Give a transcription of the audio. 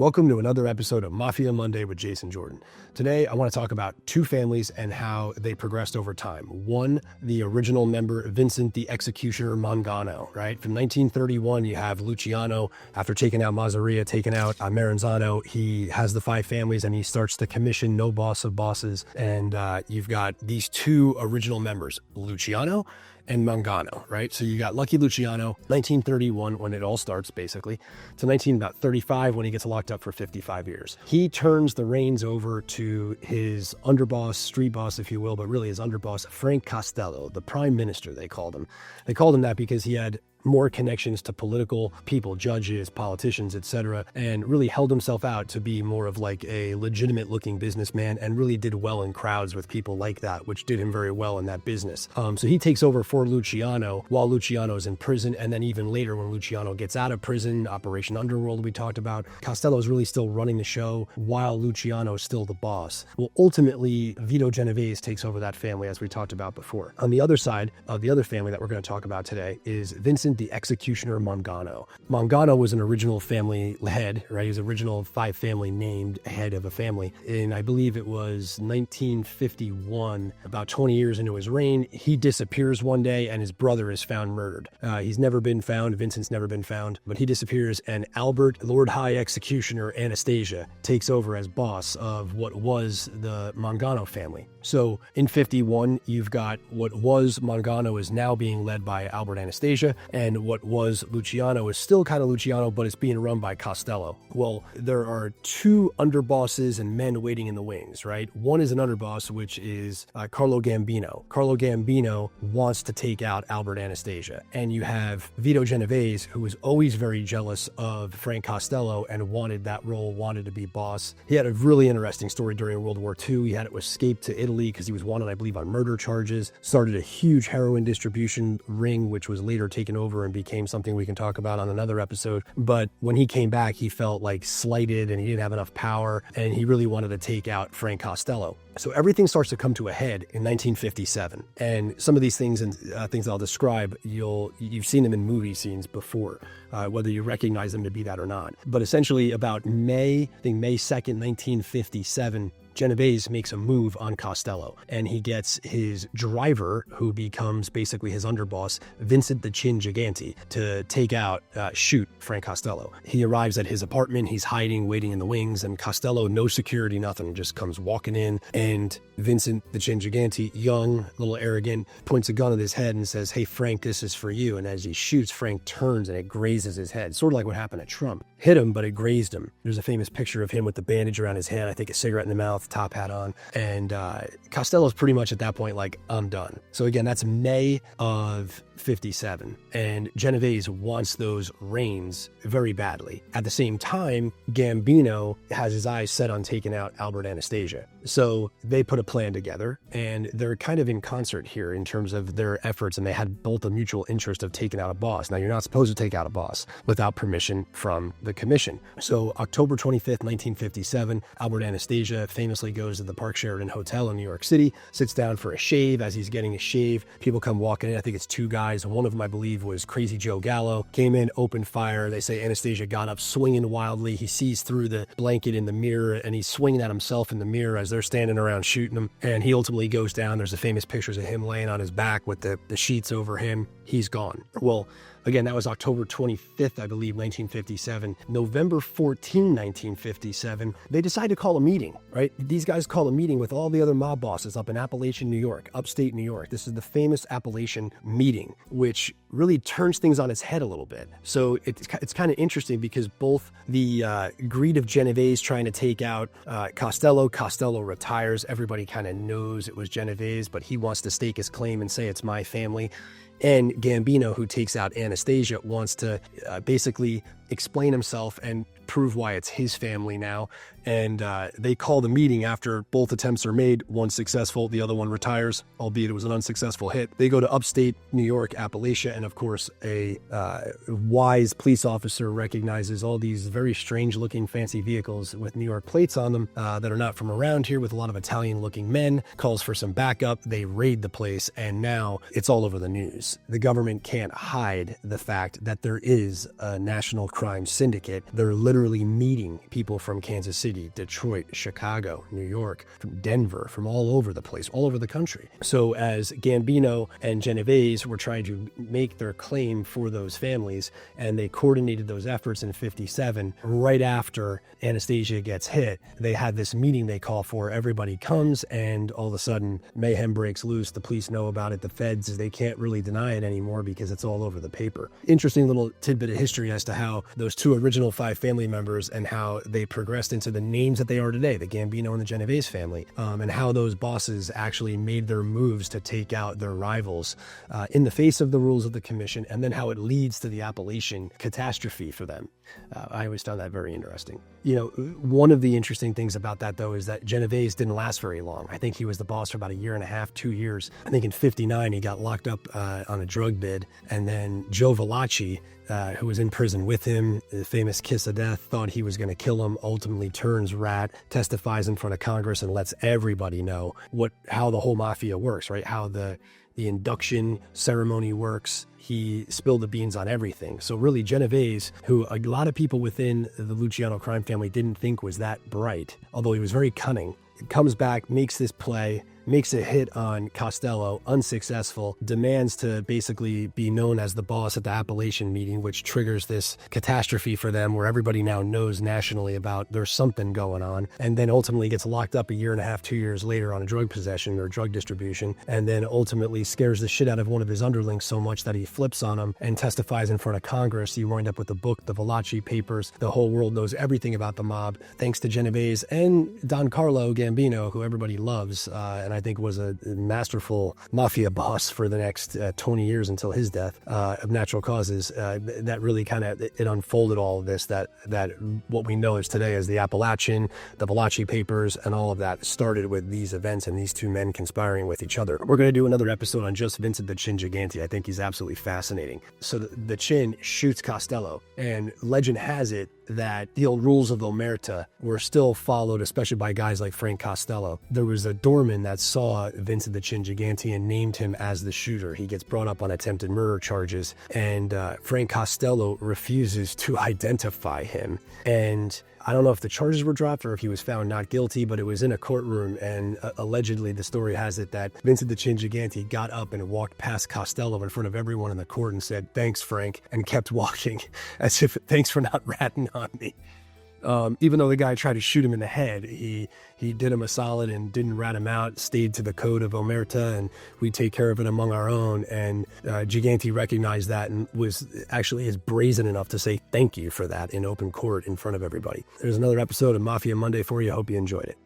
Welcome to another episode of Mafia Monday with Jason Jordan. Today, I want to talk about two families and how they progressed over time. One, the original member, Vincent the Executioner Mangano, right? From 1931, you have Luciano. After taking out Mazzaria, taking out Maranzano, he has the five families and he starts to commission No Boss of Bosses. And you've got these two original members, Luciano and Mangano, right? So you got Lucky Luciano, 1931 when it all starts, basically, to 1935 when he gets locked up for 55 years. He turns the reins over to his underboss, street boss, if you will, but really his underboss, Frank Costello, the prime minister, they called him. They called him that because he had more connections to political people, judges, politicians, etc., and really held himself out to be more of like a legitimate looking businessman and really did well in crowds with people like that, which did him very well in that business. So he takes over for Luciano while Luciano is in prison, and then even later when Luciano gets out of prison, Operation Underworld we talked about, Costello is really still running the show while Luciano is still the boss. Well, ultimately, Vito Genovese takes over that family, as we talked about before. On the other side of the other family that we're going to talk about today is Vincent the Executioner Mangano. Mangano was an original family head, right? He was original five family named head of a family. And I believe it was 1951, about 20 years into his reign, he disappears one day and his brother is found murdered. He's never been found. Vincent's never been found, but he disappears and Albert, Lord High Executioner Anastasia, takes over as boss of what was the Mangano family. So in 51, you've got what was Mangano is now being led by Albert Anastasia, and what was Luciano is still kind of Luciano, but it's being run by Costello. Well, there are two underbosses and men waiting in the wings, right? One is an underboss, which is Carlo Gambino. Carlo Gambino wants to take out Albert Anastasia. And you have Vito Genovese, who was always very jealous of Frank Costello and wanted that role, wanted to be boss. He had a really interesting story during World War II. He had to escape to Italy because he was wanted, I believe, on murder charges, started a huge heroin distribution ring, which was later taken over and became something we can talk about on another episode. But when he came back, he felt like slighted and he didn't have enough power, and he really wanted to take out Frank Costello. So everything starts to come to a head in 1957. And some of these things and things I'll describe, you've seen them in movie scenes before, whether you recognize them to be that or not. But essentially about May 2nd, 1957, Genovese makes a move on Costello, and he gets his driver, who becomes basically his underboss, Vincent the Chin Gigante, to shoot Frank Costello. He arrives at his apartment, he's hiding, waiting in the wings, and Costello, no security, nothing, just comes walking in, and Vincent the Chin Gigante, young, a little arrogant, points a gun at his head and says, "Hey Frank, this is for you." And as he shoots, Frank turns and it grazes his head, sort of like what happened to Trump. Hit him, but it grazed him. There's a famous picture of him with the bandage around his head, I think a cigarette in the mouth, top hat on, and Costello's pretty much at that point like, I'm done. So again, that's May of 57, and Genovese wants those reins very badly. At the same time, Gambino has his eyes set on taking out Albert Anastasia. So they put a plan together, and they're kind of in concert here in terms of their efforts, and they had both a mutual interest of taking out a boss. Now, you're not supposed to take out a boss without permission from the commission. So October 25th, 1957, Albert Anastasia famously goes to the Park Sheraton Hotel in New York City, sits down for a shave. As he's getting a shave, people come walking in. I think it's two guys. One of them, I believe, was Crazy Joe Gallo. Came in, opened fire. They say Anastasia got up swinging wildly. He sees through the blanket in the mirror, and he's swinging at himself in the mirror as they're standing around shooting him. And he ultimately goes down. There's the famous pictures of him laying on his back with the sheets over him. He's gone. Well, again, that was October 25th, I believe, 1957. November 14, 1957, they decide to call a meeting, right? These guys call a meeting with all the other mob bosses up in Appalachian, New York, upstate New York. This is the famous Appalachian meeting, which really turns things on its head a little bit. So it's kind of interesting because both the greed of Genovese trying to take out Costello retires. Everybody kind of knows it was Genovese, but he wants to stake his claim and say it's my family. And Gambino, who takes out Anastasia, wants to basically explain himself and prove why it's his family now. And they call the meeting after both attempts are made. One successful, the other one retires, albeit it was an unsuccessful hit. They go to upstate New York, Appalachia, and of course a wise police officer recognizes all these very strange looking fancy vehicles with New York plates on them that are not from around here, with a lot of Italian looking men, calls for some backup. They raid the place, and now it's all over the news. The government can't hide the fact that there is a national crime syndicate. They're literally meeting people from Kansas City, Detroit, Chicago, New York, from Denver, from all over the place, all over the country. So as Gambino and Genovese were trying to make their claim for those families, and they coordinated those efforts in 57, right after Anastasia gets hit, they had this meeting they call for. Everybody comes, and all of a sudden mayhem breaks loose. The police know about it. The feds, they can't really deny it anymore because it's all over the paper. Interesting little tidbit of history as to how those two original 5 family members and how they progressed into the names that they are today, the Gambino and the Genovese family, and how those bosses actually made their moves to take out their rivals in the face of the rules of the commission, and then how it leads to the Appalachian catastrophe for them. I always found that very interesting. You know, one of the interesting things about that, though, is that Genovese didn't last very long. I think he was the boss for about 1.5 2 years. I think in 59, he got locked up on a drug bid. And then Joe Valachi, who was in prison with him, the famous kiss of death, thought he was going to kill him, ultimately turns rat, testifies in front of Congress, and lets everybody know how the whole mafia works, right? How the induction ceremony works. He spilled the beans on everything. So really, Genovese, who a lot of people within the Luciano crime family didn't think was that bright, although he was very cunning, comes back, makes this play, makes a hit on Costello, unsuccessful, demands to basically be known as the boss at the Appalachian meeting, which triggers this catastrophe for them where everybody now knows nationally about there's something going on, and then ultimately gets locked up 1.5 2 years later on a drug possession or drug distribution, and then ultimately scares the shit out of one of his underlings so much that he flips on him and testifies in front of Congress. You wind up with the book, the Valachi Papers. The whole world knows everything about the mob, thanks to Genovese and Don Carlo Gambino, who everybody loves, and I think was a masterful mafia boss for the next 20 years until his death of natural causes. That really kind of, it unfolded all of this, that what we know is today as the Appalachian, the Valachi Papers, and all of that started with these events and these two men conspiring with each other. We're going to do another episode on just Vincent the Chin Gigante. I think he's absolutely fascinating. So the Chin shoots Costello, and legend has it that the old rules of Omerta were still followed, especially by guys like Frank Costello. There was a doorman that saw Vincent the Chin Gigante and named him as the shooter. He gets brought up on attempted murder charges, and Frank Costello refuses to identify him. And I don't know if the charges were dropped or if he was found not guilty, but it was in a courtroom, and allegedly the story has it that Vincent the Chin Gigante got up and walked past Costello in front of everyone in the court and said, "Thanks, Frank," and kept walking as if, "Thanks for not ratting on me." Even though the guy tried to shoot him in the head, he did him a solid and didn't rat him out, stayed to the code of Omerta, and we take care of it among our own. And Gigante recognized that and was actually as brazen enough to say thank you for that in open court in front of everybody. There's another episode of Mafia Monday for you. I hope you enjoyed it.